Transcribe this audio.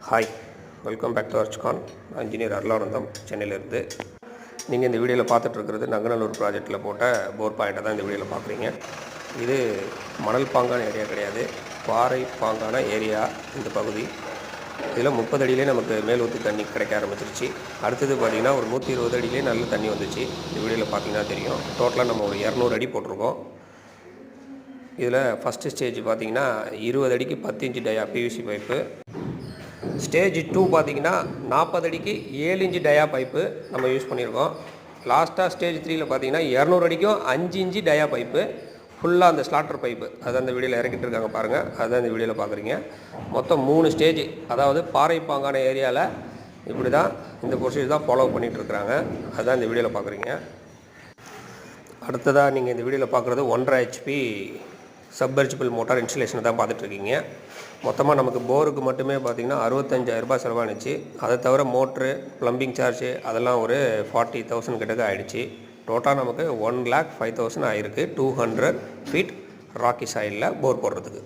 Hi, welcome back to அர்ச்கான். Engineer Arulanandam, சென்னையிலேருந்து. நீங்கள் இந்த வீடியோவில் பார்த்துட்ருக்கிறது நங்கநல்லூர் ப்ராஜெக்டில் போட்ட போர் பாயிண்ட்டை தான் இந்த வீடியோவில் பார்க்குறீங்க. இது மணல் பாங்கான ஏரியா கிடையாது, பாறை பாங்கான ஏரியா. இந்த பகுதி இதில் 30 அடியிலே நமக்கு மேல் ஊற்று தண்ணி கிடைக்க ஆரம்பிச்சிருச்சு. அடுத்தது பார்த்திங்கன்னா ஒரு 120 அடியிலே நல்ல தண்ணி வந்துச்சு. இந்த வீடியோவில் பார்த்திங்கன்னா தெரியும். டோட்டலாக நம்ம ஒரு 200 அடி போட்டிருக்கோம். இதில் ஃபஸ்ட்டு ஸ்டேஜ் பார்த்திங்கன்னா 20 அடிக்கு 10 இன்ச்சு டயா பிவிசி பைப்பு. ஸ்டேஜ் 2 பார்த்திங்கன்னா 40 அடிக்கு 7 இன்ச்சு டயா பைப்பு நம்ம யூஸ் பண்ணியிருக்கோம். லாஸ்ட்டாக ஸ்டேஜ் 3ல் பார்த்திங்கன்னா 200 அடிக்கும் 5 இன்ச்சு டயா பைப்பு, ஃபுல்லாக அந்த ஸ்லாட்டர் பைப்பு. அதுதான் இந்த வீடியோவில் இறக்கிட்டு இருக்காங்க பாருங்கள். அதுதான் இந்த வீடியோவில் பார்க்குறீங்க. மொத்தம் 3 ஸ்டேஜ். அதாவது பாறை பாங்கான ஏரியாவில் இப்படி தான் இந்த ப்ரொசீஜர் தான் ஃபாலோ பண்ணிகிட்ருக்குறாங்க. அதுதான் இந்த வீடியோவில் பார்க்குறீங்க. அடுத்ததாக நீங்கள் இந்த வீடியோவில் பார்க்குறது 1.5 HP சப்மர்சிபிள் மோட்டார் இன்ஸ்டலேஷனை தான் பார்த்துட்ருக்கீங்க. மொத்தமாக நமக்கு போருக்கு மட்டுமே பார்த்திங்கன்னா 65,000 ரூபாய் செலவானுச்சு. அதை தவிர மோட்ரு, ப்ளம்பிங் சார்ஜு அதெல்லாம் ஒரு 40,000 கிட்டக்க ஆகிடுச்சு. டோட்டலாக நமக்கு 1,05,000 ஆகிருக்கு 200 ஃபீட் ராக்கி சாயிலில் போர் போடுறதுக்கு.